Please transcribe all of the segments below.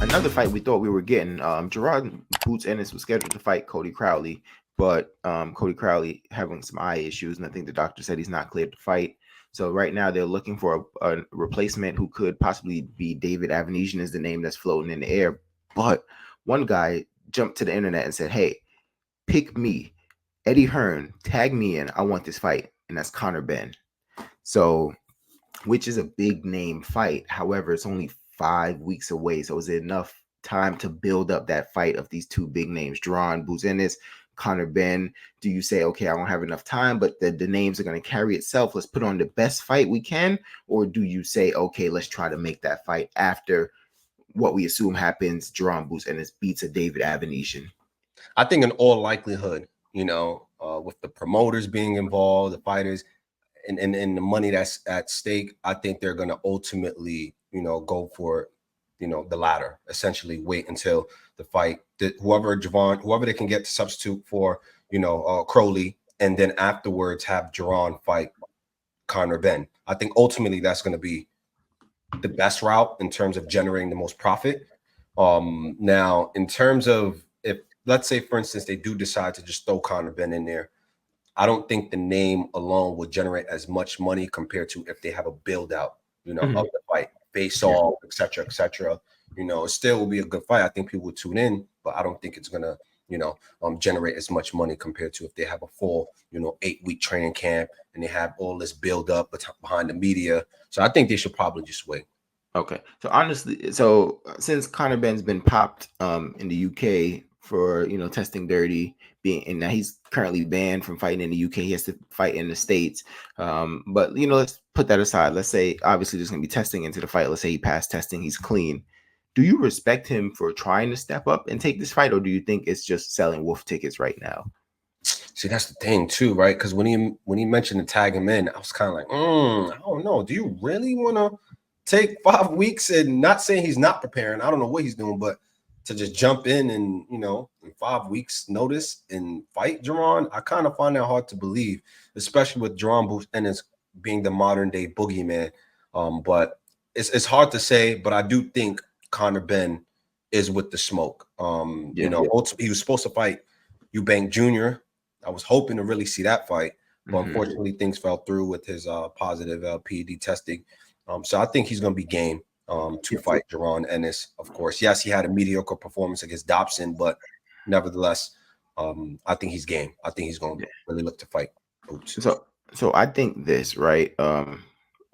another fight we thought we were getting. Jaron Ennis was scheduled to fight Cody Crowley, but Cody Crowley having some eye issues, and I think the doctor said he's not cleared to fight. So right now they're looking for a replacement who could possibly be David Avenesian is the name that's floating in the air. But one guy jumped to the internet and said, "Hey, pick me, Eddie Hearn, tag me in. I want this fight," and that's Conor Benn. So, which is a big name fight. However, it's only 5 weeks away. So, is it enough time to build up that fight of these two big names, Jaron Ennis, Conor Benn? Do you say, okay, I don't have enough time, but the names are going to carry itself. Let's put on the best fight we can. Or do you say, okay, let's try to make that fight after what we assume happens, Jaron Ennis beats a David Avenesian? I think in all likelihood, with the promoters being involved, the fighters, and the money that's at stake, I think they're going to ultimately, go for, the latter. Essentially, wait until the fight, whoever they can get to substitute for, Crowley, and then afterwards have Jaron fight Conor Benn. I think ultimately that's going to be the best route in terms of generating the most profit. Now, in terms of if, let's say, for instance, they do decide to just throw Conor Benn in there, I don't think the name alone will generate as much money compared to if they have a build out, of the fight, face off, et cetera, et cetera. It still will be a good fight. I think people will tune in, but I don't think it's gonna, generate as much money compared to if they have a full, 8-week training camp and they have all this build up behind the media. So I think they should probably just wait. Okay. So honestly, since Conor Benn's been popped in the UK for testing dirty, and now he's currently banned from fighting in the UK. He has to fight in the States. But let's put that aside. Let's say obviously there's gonna be testing into the fight. Let's say he passed testing, he's clean. Do you respect him for trying to step up and take this fight, or do you think it's just selling wolf tickets right now? See, that's the thing too, right? Because when he mentioned to tag him in, I was kind of like, I don't know. Do you really want to take 5 weeks and not saying he's not preparing? I don't know what he's doing, but to just jump in and in 5 weeks notice and fight Jaron, I kind of find that hard to believe, especially with Jaron Ennis being the modern day boogeyman. But it's hard to say, but I do think Conor Benn is with the smoke. Ultimately, he was supposed to fight Eubank Jr. I was hoping to really see that fight, but unfortunately things fell through with his positive PED testing. So I think he's going to be game to fight Jaron Ennis. Of course, yes, he had a mediocre performance against Dobson, but nevertheless, I think he's game. I think he's going to really look to fight Boots. So I think this, right?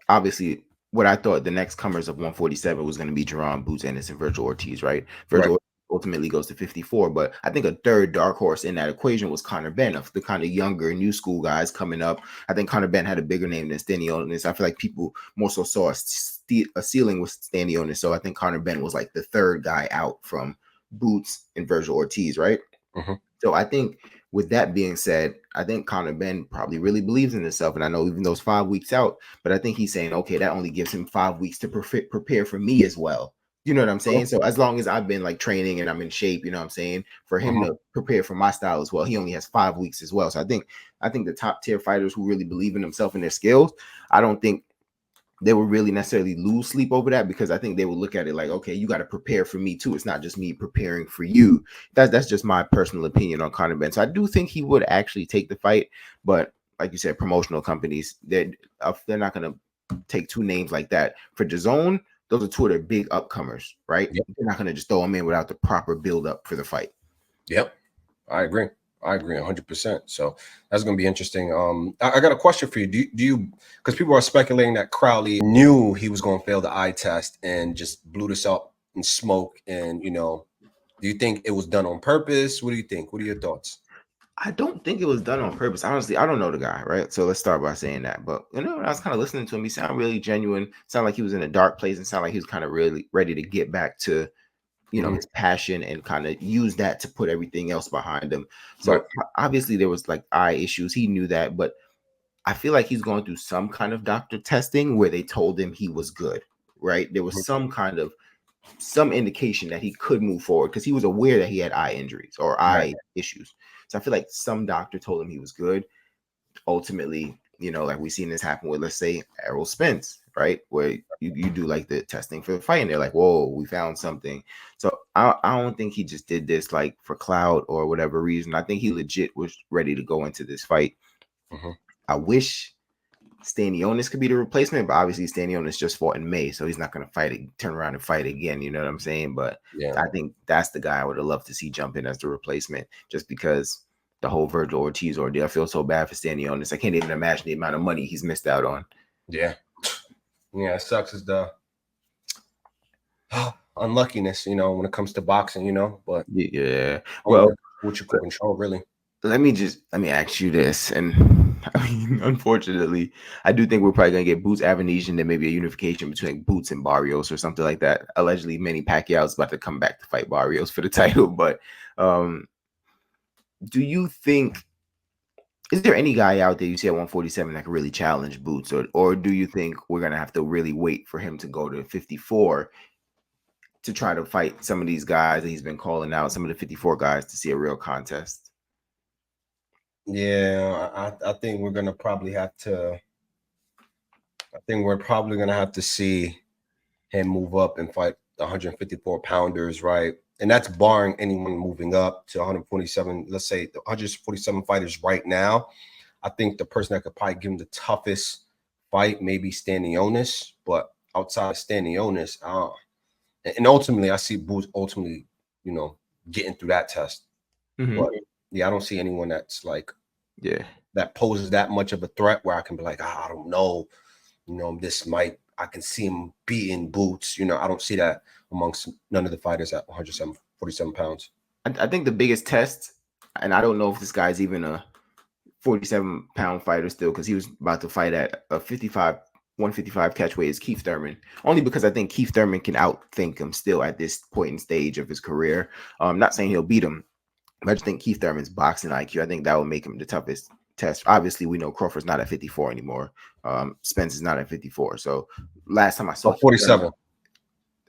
Obviously, what I thought the next comers of 147 was going to be Jaron Ennis and Virgil Ortiz, right? Virgil ultimately goes to 54, but I think a third dark horse in that equation was Conor Benn, of the kind of younger new school guys coming up. I think Conor Benn had a bigger name than Stanionis. I feel like people more so saw a ceiling with Stanionis, so I think Conor Benn was like the third guy out from Boots and Virgil Ortiz, right? So I think with that being said, I think Conor Benn probably really believes in himself, and I know even those 5 weeks out, but I think he's saying, okay, that only gives him 5 weeks to prepare for me as well. You know what I'm saying? So as long as I've been like training and I'm in shape, you know what I'm saying, for him to prepare for my style as well, he only has 5 weeks as well. So I think the top tier fighters who really believe in themselves and their skills, I don't think they would really necessarily lose sleep over that, because I think they would look at it like, okay, you got to prepare for me too. It's not just me preparing for you. That's just my personal opinion on Conor Benn. So I do think he would actually take the fight, but like you said, promotional companies, they're not going to take two names like that for DAZN. Those are two of their big upcomers, right? They're not going to just throw them in without the proper build up for the fight. Yep, I agree 100%. So that's going to be interesting. I got a question for you. Do you, because people are speculating that Crowley knew he was going to fail the eye test and just blew this up in smoke, and do you think it was done on purpose? What do you think? What are your thoughts? I don't think it was done on purpose. Honestly, I don't know the guy, right? So let's start by saying that. But when I was kind of listening to him, he sounded really genuine. Sounded like he was in a dark place, and sounded like he was kind of really ready to get back to, his passion and kind of use that to put everything else behind him. So obviously there was like eye issues. He knew that, but I feel like he's going through some kind of doctor testing where they told him he was good, right? There was some indication that he could move forward because he was aware that he had eye injuries or eye issues. So I feel like some doctor told him he was good. Ultimately, like we've seen this happen with, let's say, Errol Spence, right? Where you do like the testing for the fight, and they're like, whoa, we found something. So I don't think he just did this like for clout or whatever reason. I think he legit was ready to go into this fight. Mm-hmm. I wish Stanionis could be the replacement, but obviously Stanionis just fought in May, so he's not going to turn around and fight again. You know what I'm saying? But Yeah. I think that's the guy I would have loved to see jump in as the replacement, just because the whole Virgil Ortiz ordeal. I feel so bad for Stanionis. I can't even imagine the amount of money he's missed out on. Yeah. Yeah, it sucks as the unluckiness, you know, when it comes to boxing, you know, but Yeah. only Well, what you can control, really. let me ask you this, and I mean, unfortunately, I do think we're probably gonna get Boots Avenesian and maybe a unification between Boots and Barrios or something like that. Allegedly, Manny Pacquiao's about to come back to fight Barrios for the title, but do you think, is there any guy out there you see at 147 that can really challenge Boots, or do you think we're gonna have to really wait for him to go to 54 to try to fight some of these guys that he's been calling out, some of the 54 guys, to see a real contest? Yeah, I think we're gonna probably have to. I think we're probably gonna have to see him move up and fight the 154 pounders, right? And that's barring anyone moving up to 147. Let's say the 147 fighters right now. I think the person that could probably give him the toughest fight maybe Stanionis, but outside of Stanionis, and ultimately I see Boots ultimately, you know, getting through that test. Mm-hmm. But yeah, I don't see anyone that's like that poses that much of a threat where I can be like, I don't know, you know, I can see him beating Boots. You know, I don't see that amongst none of the fighters at 147 pounds. I think the biggest test, and I don't know if this guy's even a 47-pound fighter still, because he was about to fight at a 155 catch weight, is Keith Thurman. Only because I think Keith Thurman can outthink him still at this point in stage of his career. Not saying he'll beat him, but I just think Keith Thurman's boxing IQ, I think that will make him the toughest test. Obviously, we know Crawford's not at 54 anymore. Spence is not at 54. So last time I saw 47.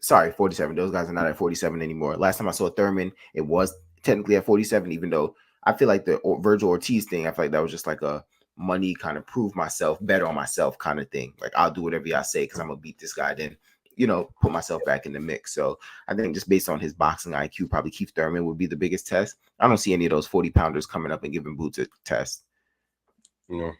Sorry, 47. Those guys are not at 47 anymore. Last time I saw Thurman, it was technically at 47, even though I feel like the Virgil Ortiz thing, I feel like that was just like a money kind of prove myself, bet on myself kind of thing. Like, I'll do whatever y'all say because I'm going to beat this guy, then, you know, put myself back in the mix. So I think just based on his boxing IQ, probably Keith Thurman would be the biggest test. I don't see any of those 40-pounders coming up and giving Boots a test. You know,